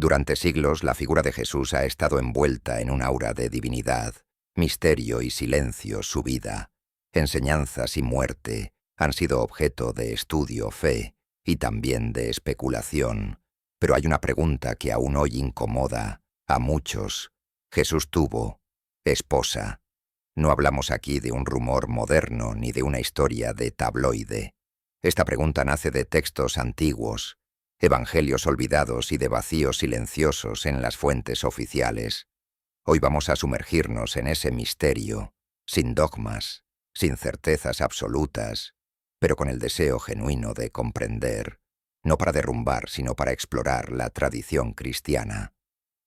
Durante siglos la figura de Jesús ha estado envuelta en un aura de divinidad, misterio y silencio. Su vida, enseñanzas y muerte han sido objeto de estudio, fe y también de especulación. Pero hay una pregunta que aún hoy incomoda a muchos. ¿Jesús tuvo esposa? No hablamos aquí de un rumor moderno ni de una historia de tabloide. Esta pregunta nace de textos antiguos, evangelios olvidados y de vacíos silenciosos en las fuentes oficiales. Hoy vamos a sumergirnos en ese misterio, sin dogmas, sin certezas absolutas, pero con el deseo genuino de comprender, no para derrumbar, sino para explorar la tradición cristiana,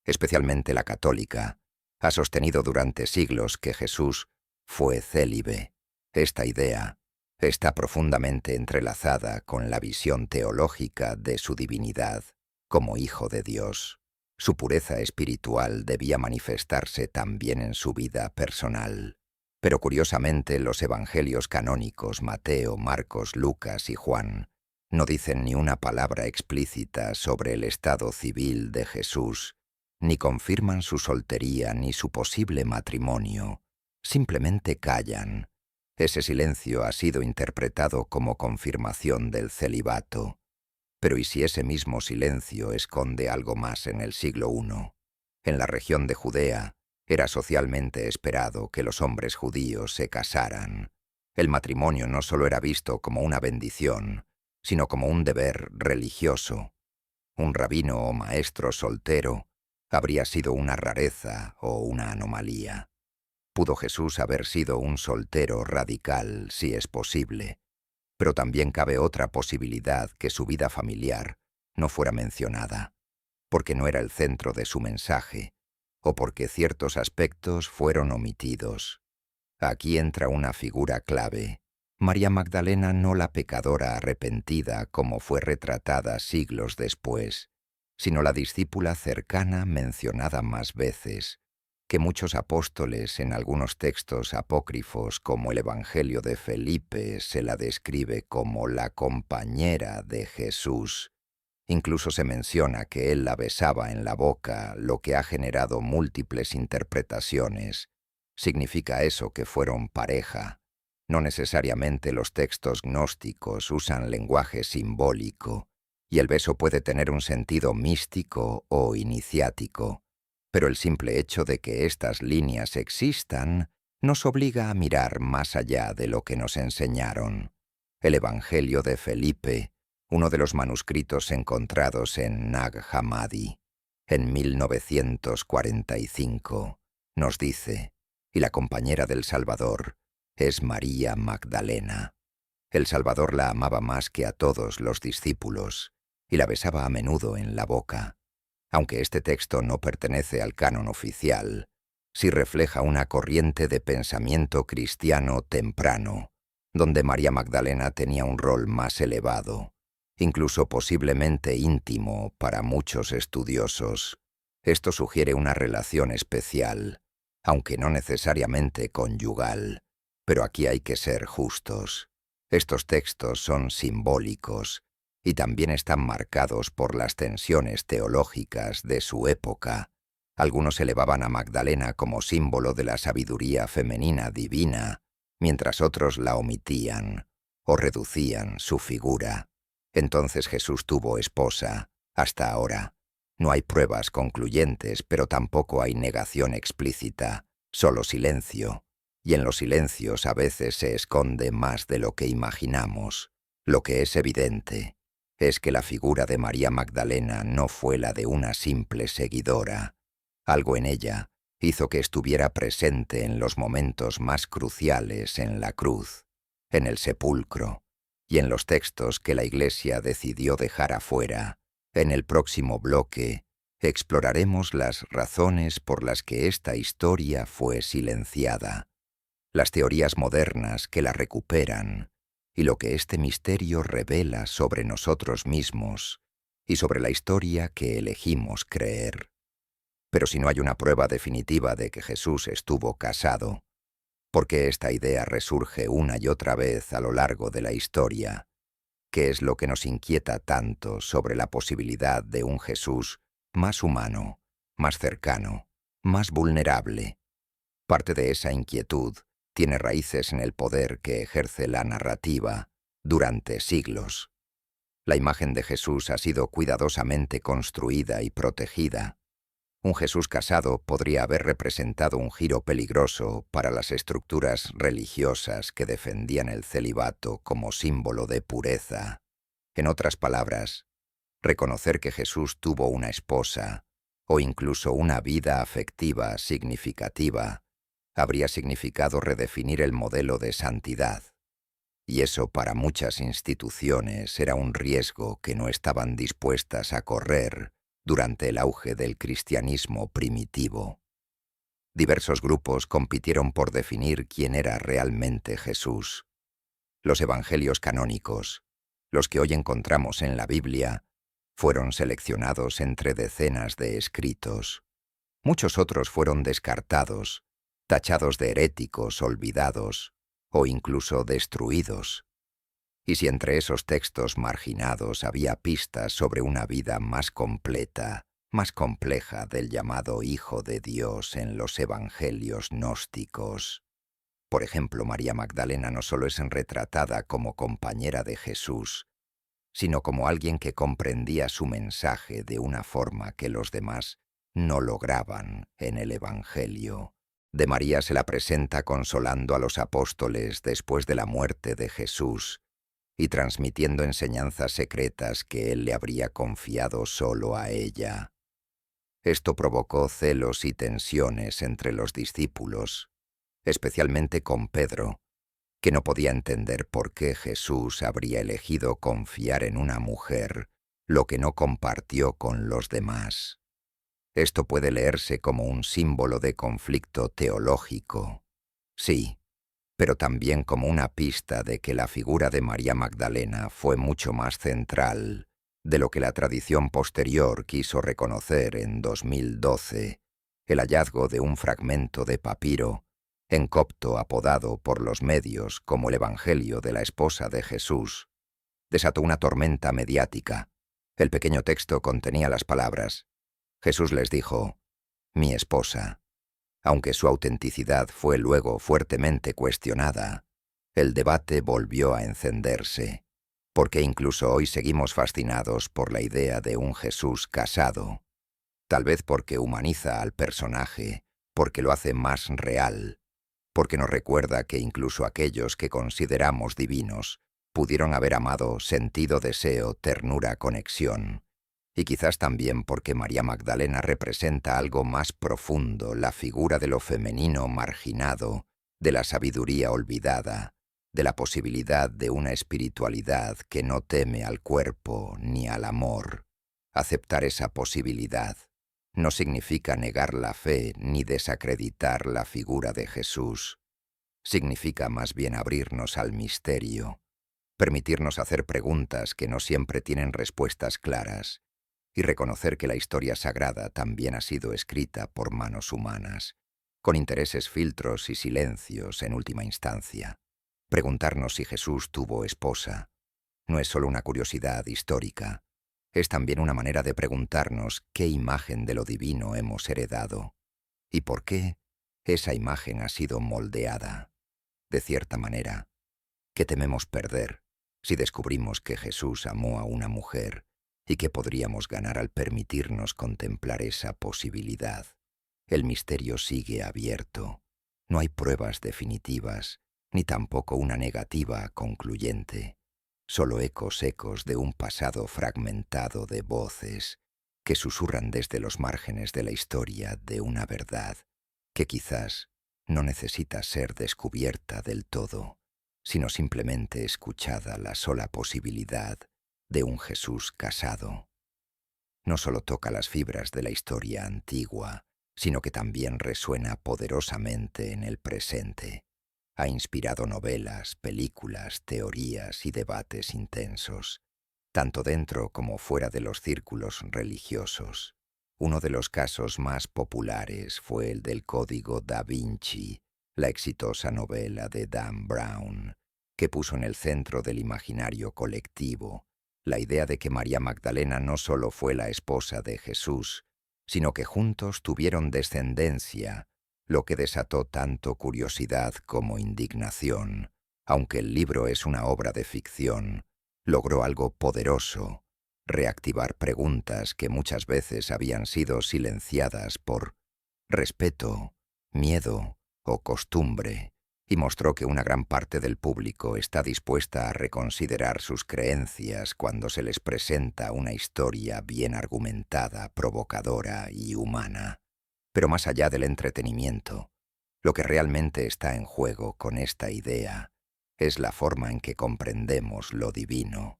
especialmente la católica. Ha sostenido durante siglos que Jesús fue célibe. Esta idea está profundamente entrelazada con la visión teológica de su divinidad como Hijo de Dios. Su pureza espiritual debía manifestarse también en su vida personal. Pero curiosamente los evangelios canónicos Mateo, Marcos, Lucas y Juan no dicen ni una palabra explícita sobre el estado civil de Jesús, ni confirman su soltería ni su posible matrimonio. Simplemente callan. Ese silencio ha sido interpretado como confirmación del celibato. Pero ¿y si ese mismo silencio esconde algo más en el siglo I? En la región de Judea era socialmente esperado que los hombres judíos se casaran. El matrimonio no solo era visto como una bendición, sino como un deber religioso. Un rabino o maestro soltero habría sido una rareza o una anomalía. Pudo Jesús haber sido un soltero radical, si es posible, pero también cabe otra posibilidad, que su vida familiar no fuera mencionada, porque no era el centro de su mensaje, o porque ciertos aspectos fueron omitidos. Aquí entra una figura clave. María Magdalena, no la pecadora arrepentida como fue retratada siglos después, sino la discípula cercana mencionada más veces, que muchos apóstoles en algunos textos apócrifos como el Evangelio de Felipe se la describe como la compañera de Jesús. Incluso se menciona que él la besaba en la boca, lo que ha generado múltiples interpretaciones. ¿Significa eso que fueron pareja? No necesariamente los textos gnósticos usan lenguaje simbólico, y el beso puede tener un sentido místico o iniciático. Pero el simple hecho de que estas líneas existan nos obliga a mirar más allá de lo que nos enseñaron. El Evangelio de Felipe, uno de los manuscritos encontrados en Nag Hammadi, en 1945, nos dice: y la compañera del Salvador es María Magdalena. El Salvador la amaba más que a todos los discípulos y la besaba a menudo en la boca. Aunque este texto no pertenece al canon oficial, sí refleja una corriente de pensamiento cristiano temprano, donde María Magdalena tenía un rol más elevado, incluso posiblemente íntimo para muchos estudiosos. Esto sugiere una relación especial, aunque no necesariamente conyugal. Pero aquí hay que ser justos. Estos textos son simbólicos y también están marcados por las tensiones teológicas de su época. Algunos elevaban a Magdalena como símbolo de la sabiduría femenina divina, mientras otros la omitían o reducían su figura. Entonces Jesús tuvo esposa, hasta ahora. No hay pruebas concluyentes, pero tampoco hay negación explícita, solo silencio. Y en los silencios a veces se esconde más de lo que imaginamos. Lo que es evidente es que la figura de María Magdalena no fue la de una simple seguidora. Algo en ella hizo que estuviera presente en los momentos más cruciales en la cruz, en el sepulcro y en los textos que la Iglesia decidió dejar afuera. En el próximo bloque exploraremos las razones por las que esta historia fue silenciada, las teorías modernas que la recuperan y lo que este misterio revela sobre nosotros mismos y sobre la historia que elegimos creer. Pero si no hay una prueba definitiva de que Jesús estuvo casado, ¿por qué esta idea resurge una y otra vez a lo largo de la historia? ¿Qué es lo que nos inquieta tanto sobre la posibilidad de un Jesús más humano, más cercano, más vulnerable. Parte de esa inquietud tiene raíces en el poder que ejerce la narrativa durante siglos. La imagen de Jesús ha sido cuidadosamente construida y protegida. Un Jesús casado podría haber representado un giro peligroso para las estructuras religiosas que defendían el celibato como símbolo de pureza. En otras palabras, reconocer que Jesús tuvo una esposa, o incluso una vida afectiva significativa, habría significado redefinir el modelo de santidad. Y eso para muchas instituciones era un riesgo que no estaban dispuestas a correr durante el auge del cristianismo primitivo. Diversos grupos compitieron por definir quién era realmente Jesús. Los evangelios canónicos, los que hoy encontramos en la Biblia, fueron seleccionados entre decenas de escritos. Muchos otros fueron descartados, tachados de heréticos, olvidados o incluso destruidos. Y si entre esos textos marginados había pistas sobre una vida más completa, más compleja del llamado Hijo de Dios en los evangelios gnósticos. Por ejemplo, María Magdalena no solo es retratada como compañera de Jesús, sino como alguien que comprendía su mensaje de una forma que los demás no lograban en el Evangelio. De María se la presenta consolando a los apóstoles después de la muerte de Jesús y transmitiendo enseñanzas secretas que él le habría confiado solo a ella. Esto provocó celos y tensiones entre los discípulos, especialmente con Pedro, que no podía entender por qué Jesús habría elegido confiar en una mujer lo que no compartió con los demás. Esto puede leerse como un símbolo de conflicto teológico, sí, pero también como una pista de que la figura de María Magdalena fue mucho más central de lo que la tradición posterior quiso reconocer en 2012, el hallazgo de un fragmento de papiro en copto apodado por los medios como el Evangelio de la esposa de Jesús, desató una tormenta mediática. El pequeño texto contenía las palabras: Jesús les dijo, mi esposa. Aunque su autenticidad fue luego fuertemente cuestionada, el debate volvió a encenderse, porque incluso hoy seguimos fascinados por la idea de un Jesús casado, tal vez porque humaniza al personaje, porque lo hace más real, porque nos recuerda que incluso aquellos que consideramos divinos pudieron haber amado sentido, deseo, ternura, conexión. Y quizás también porque María Magdalena representa algo más profundo, la figura de lo femenino marginado, de la sabiduría olvidada, de la posibilidad de una espiritualidad que no teme al cuerpo ni al amor. Aceptar esa posibilidad no significa negar la fe ni desacreditar la figura de Jesús. Significa más bien abrirnos al misterio, permitirnos hacer preguntas que no siempre tienen respuestas claras, y reconocer que la historia sagrada también ha sido escrita por manos humanas, con intereses, filtros y silencios en última instancia. Preguntarnos si Jesús tuvo esposa no es solo una curiosidad histórica, es también una manera de preguntarnos qué imagen de lo divino hemos heredado y por qué esa imagen ha sido moldeada, de cierta manera, que tememos perder si descubrimos que Jesús amó a una mujer y qué podríamos ganar al permitirnos contemplar esa posibilidad. El misterio sigue abierto. No hay pruebas definitivas, ni tampoco una negativa concluyente. Solo ecos de un pasado fragmentado de voces que susurran desde los márgenes de la historia de una verdad que quizás no necesita ser descubierta del todo, sino simplemente escuchada la sola posibilidad de un Jesús casado. No solo toca las fibras de la historia antigua, sino que también resuena poderosamente en el presente. Ha inspirado novelas, películas, teorías y debates intensos, tanto dentro como fuera de los círculos religiosos. Uno de los casos más populares fue el del Código Da Vinci, la exitosa novela de Dan Brown, que puso en el centro del imaginario colectivo la idea de que María Magdalena no solo fue la esposa de Jesús, sino que juntos tuvieron descendencia, lo que desató tanto curiosidad como indignación. Aunque el libro es una obra de ficción, logró algo poderoso: reactivar preguntas que muchas veces habían sido silenciadas por respeto, miedo o costumbre, y mostró que una gran parte del público está dispuesta a reconsiderar sus creencias cuando se les presenta una historia bien argumentada, provocadora y humana. Pero más allá del entretenimiento, lo que realmente está en juego con esta idea es la forma en que comprendemos lo divino.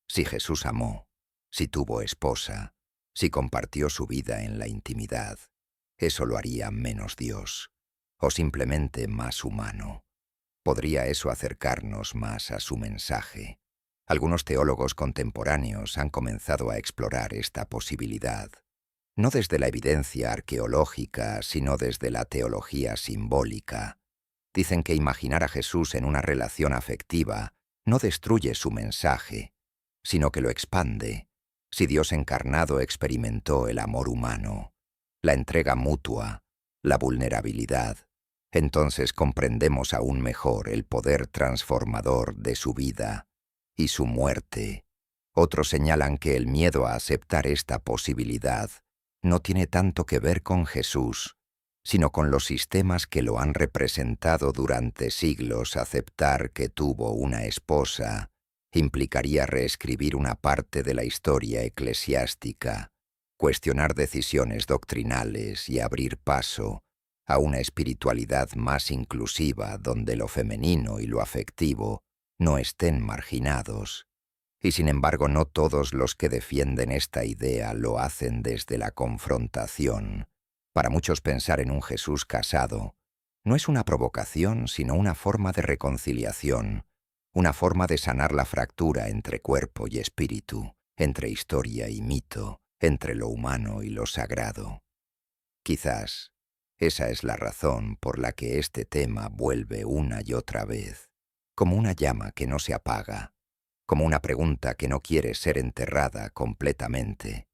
Si Jesús amó, si tuvo esposa, si compartió su vida en la intimidad, ¿eso lo haría menos Dios o simplemente más humano? ¿Podría eso acercarnos más a su mensaje? Algunos teólogos contemporáneos han comenzado a explorar esta posibilidad, no desde la evidencia arqueológica, sino desde la teología simbólica. Dicen que imaginar a Jesús en una relación afectiva no destruye su mensaje, sino que lo expande. Si Dios encarnado experimentó el amor humano, la entrega mutua, la vulnerabilidad, entonces comprendemos aún mejor el poder transformador de su vida y su muerte. Otros señalan que el miedo a aceptar esta posibilidad no tiene tanto que ver con Jesús, sino con los sistemas que lo han representado durante siglos. Aceptar que tuvo una esposa implicaría reescribir una parte de la historia eclesiástica, cuestionar decisiones doctrinales y abrir paso a una espiritualidad más inclusiva donde lo femenino y lo afectivo no estén marginados. Y sin embargo, no todos los que defienden esta idea lo hacen desde la confrontación. Para muchos, pensar en un Jesús casado no es una provocación, sino una forma de reconciliación, una forma de sanar la fractura entre cuerpo y espíritu, entre historia y mito, entre lo humano y lo sagrado. Quizás esa es la razón por la que este tema vuelve una y otra vez, como una llama que no se apaga, como una pregunta que no quiere ser enterrada completamente.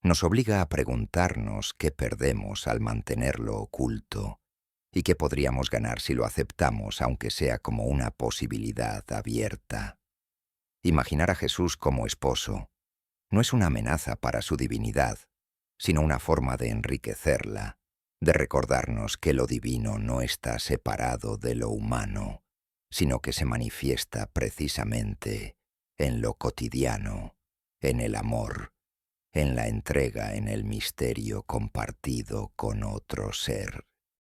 Nos obliga a preguntarnos qué perdemos al mantenerlo oculto y qué podríamos ganar si lo aceptamos, aunque sea como una posibilidad abierta. Imaginar a Jesús como esposo no es una amenaza para su divinidad, sino una forma de enriquecerla, de recordarnos que lo divino no está separado de lo humano, sino que se manifiesta precisamente en lo cotidiano, en el amor, en la entrega, en el misterio compartido con otro ser.